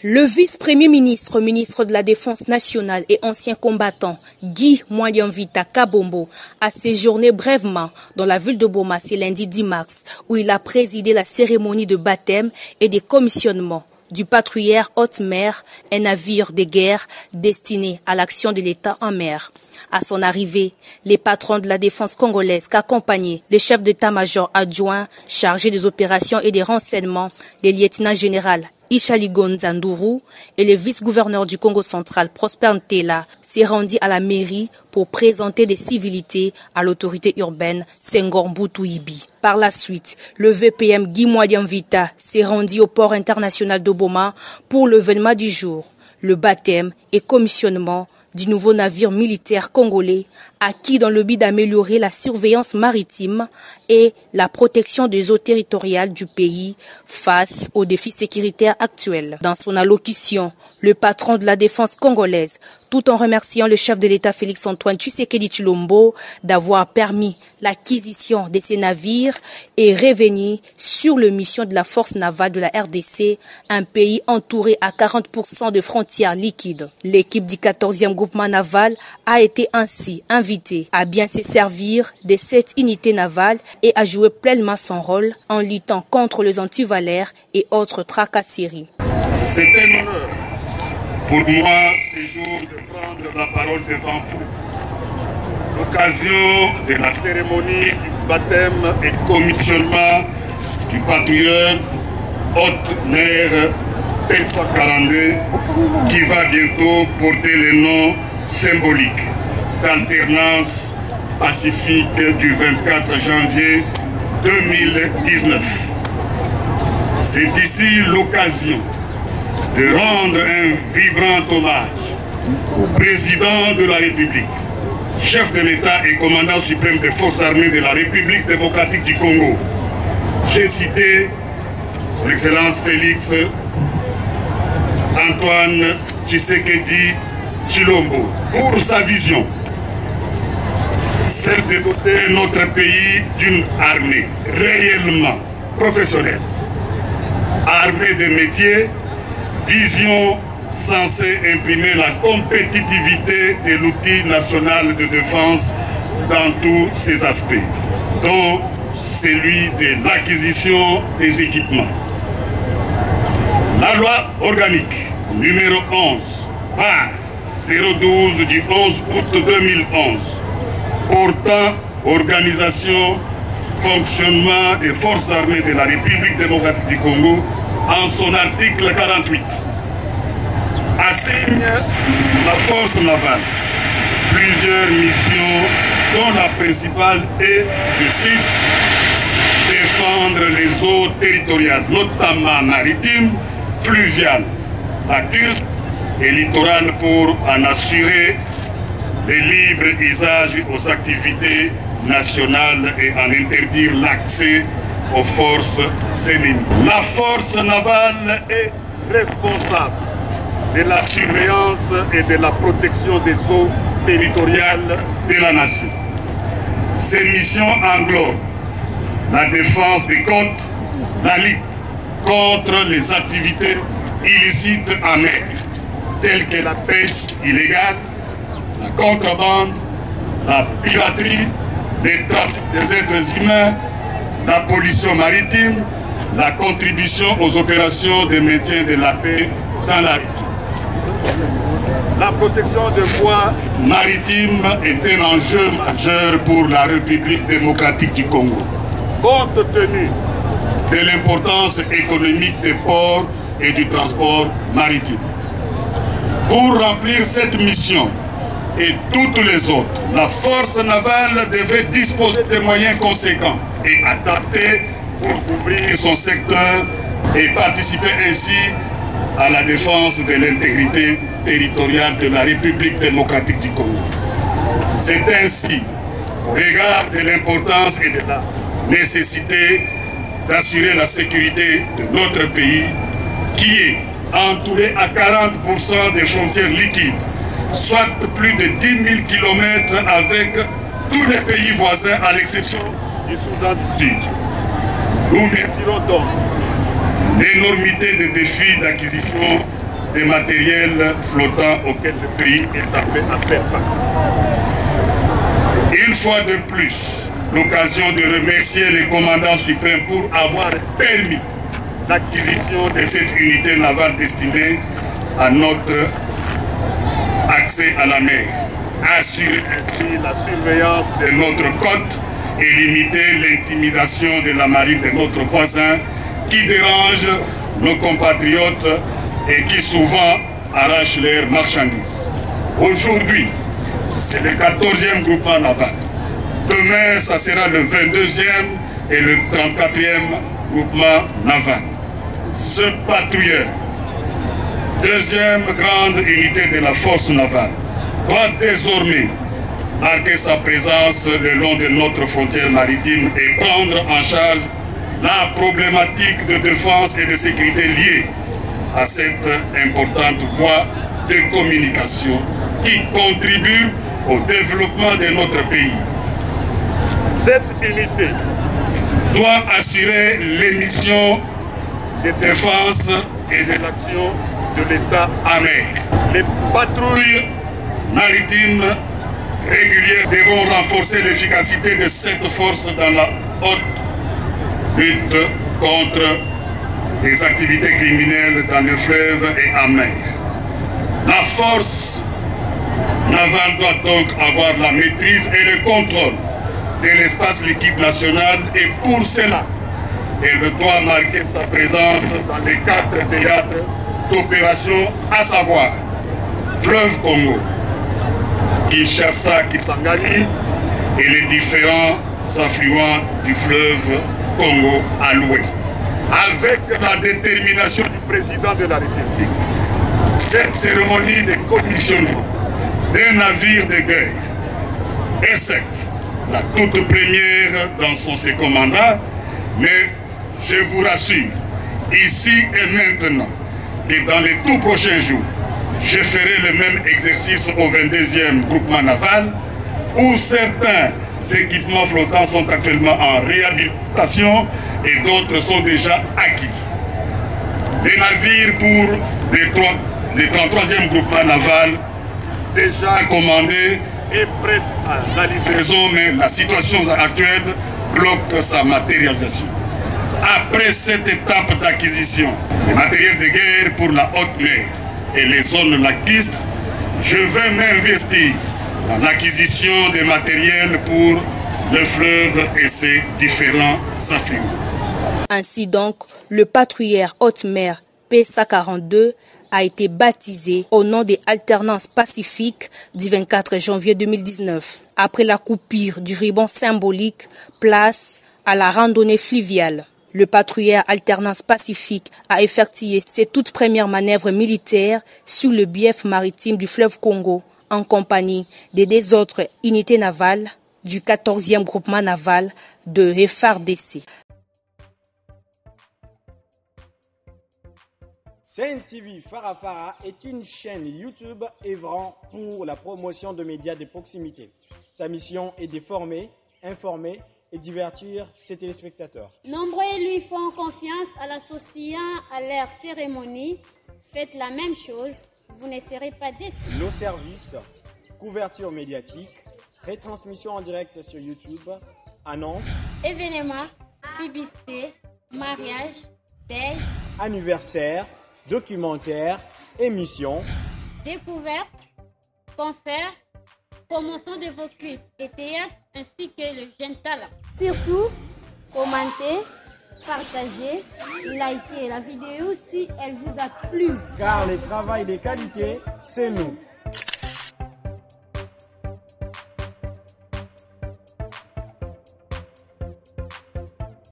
Le vice-premier ministre, ministre de la Défense nationale et ancien combattant Guy Mwalianvita Kabombo a séjourné brièvement dans la ville de Boma ce lundi 10 mars où il a présidé la cérémonie de baptême et des commissionnements du patrouilleur haute mer, un navire de guerre destiné à l'action de l'État en mer. À son arrivée, les patrons de la défense congolaise qu'accompagnaient le chef d'état-major adjoint chargé des opérations et des renseignements, le lieutenant-général Ishaligo Nzanduru et le vice-gouverneur du Congo central Prosper Ntela s'est rendu à la mairie pour présenter des civilités à l'autorité urbaine Senghor Mbutu-Yibi. Par la suite, le VPM Guy Mwalianvita s'est rendu au port international de Boma pour l'événement du jour, le baptême et commissionnement du nouveau navire militaire congolais acquis dans le but d'améliorer la surveillance maritime et la protection des eaux territoriales du pays face aux défis sécuritaires actuels. Dans son allocution, le patron de la défense congolaise, tout en remerciant le chef de l'État Félix-Antoine Tshisekedi Tshilombo d'avoir permis l'acquisition de ces navires et revenir sur la mission de la force navale de la RDC, un pays entouré à 40% de frontières liquides. L'équipe du 14e groupement naval a été ainsi invitée à bien se servir de cette unité navale et à jouer pleinement son rôle en luttant contre les antivalaires et autres tracasseries. C'est un honneur pour moi ce jour de prendre la parole devant vous. L'occasion de la cérémonie du baptême et commissionnement du patrouilleur haute mer Telfa Kalandé qui va bientôt porter le nom symbolique d'alternance pacifique du 24 janvier 2019. C'est ici l'occasion de rendre un vibrant hommage au président de la République, chef de l'État et commandant suprême des forces armées de la République démocratique du Congo. J'ai cité son Excellence Félix Antoine Tshisekedi Tshilombo pour sa vision, celle de doter notre pays d'une armée réellement professionnelle, armée de métiers, vision censée imprimer la compétitivité de l'outil national de défense dans tous ses aspects, dont celui de l'acquisition des équipements. La loi organique numéro 11 par 012 du 11 août 2011 portant organisation, fonctionnement des forces armées de la République démocratique du Congo en son article 48 assigne la force navale plusieurs missions dont la principale est, je cite, défendre les eaux territoriales, notamment maritimes, fluviales, lacustres et littorales pour en assurer le libre usage aux activités nationales et en interdire l'accès aux forces ennemies. La force navale est responsable de la surveillance et de la protection des eaux territoriales de la nation. Ces missions englobent la défense des côtes, la lutte contre les activités illicites en mer, telles que la pêche illégale, la contrebande, la piraterie, le trafic des êtres humains, la pollution maritime, la contribution aux opérations de maintien de la paix dans la région. La protection des voies maritimes est un enjeu majeur pour la République démocratique du Congo, compte tenu de l'importance économique des ports et du transport maritime. Pour remplir cette mission et toutes les autres, la force navale devait disposer de moyens conséquents et adaptés pour couvrir son secteur et participer ainsi à la défense de l'intégrité territoriale de la République démocratique du Congo. C'est ainsi, au regard de l'importance et de la nécessité d'assurer la sécurité de notre pays, qui est entouré à 40% des frontières liquides, soit plus de 10 000 km avec tous les pays voisins à l'exception du Soudan du Sud. Nous mesurons donc l'énormité des défis d'acquisition des matériels flottants auxquels le pays est appelé à faire face. Une fois de plus, l'occasion de remercier les commandants suprêmes pour avoir permis l'acquisition de cette unité navale destinée à notre accès à la mer, assurer ainsi la surveillance de notre côte et limiter l'intimidation de la marine de notre voisin qui dérange nos compatriotes et qui souvent arrachent leurs marchandises. Aujourd'hui, c'est le 14e groupement naval. Demain, ça sera le 22e et le 34e groupement naval. Ce patrouilleur, deuxième grande unité de la force navale, doit désormais marquer sa présence le long de notre frontière maritime et prendre en charge la problématique de défense et de sécurité liée à cette importante voie de communication qui contribue au développement de notre pays. Cette unité doit assurer les missions de défense et de l'action de l'État en mer. Les patrouilles maritimes régulières devront renforcer l'efficacité de cette force dans la haute lutte contre les activités criminelles dans le fleuve et en mer. La force navale doit donc avoir la maîtrise et le contrôle de l'espace liquide national et pour cela, elle doit marquer sa présence dans les 4 théâtres d'opération, à savoir Fleuve Congo, Kinshasa, Kisangani et les différents affluents du fleuve Congo à l'ouest. Avec la détermination du président de la République, cette cérémonie de commissionnement d'un navire de guerre est certes la toute première dans son second mandat, mais je vous rassure, ici et maintenant, que dans les tout prochains jours, je ferai le même exercice au 22e groupement naval, où certains équipements flottants sont actuellement en réhabilitation et d'autres sont déjà acquis. Les navires pour le 33e groupement naval, déjà commandés et prêts à la livraison, mais la situation actuelle bloque sa matérialisation. Après cette étape d'acquisition, les matériels de guerre pour la haute mer et les zones lacustres, je vais m'investir dans l'acquisition des matériels pour le fleuve et ses différents affluents. Ainsi donc, le patrouilleur haute mer PSA-42 a été baptisé au nom des alternances pacifiques du 24 janvier 2019. Après la coupure du ruban symbolique, place à la randonnée fluviale. Le patrouilleur alternance pacifique a effectué ses toutes premières manœuvres militaires sur le bief maritime du fleuve Congo en compagnie des 2 autres unités navales du 14e groupement naval de FARDC. CNTV Farafara est une chaîne YouTube œuvrant pour la promotion de médias de proximité. Sa mission est de former, informer et divertir ses téléspectateurs. Nombreux lui font confiance en l'associant à leur cérémonie. Faites la même chose, vous ne serez pas déçus. Nos services, couverture médiatique, retransmission en direct sur YouTube, annonces, événements, publicité, mariage, deuil, anniversaire, documentaires, émissions, découvertes, concerts, promotion de vos clips et théâtres ainsi que le jeune talent. Surtout, commentez, partagez, likez la vidéo si elle vous a plu. Car le travail de qualité, c'est nous.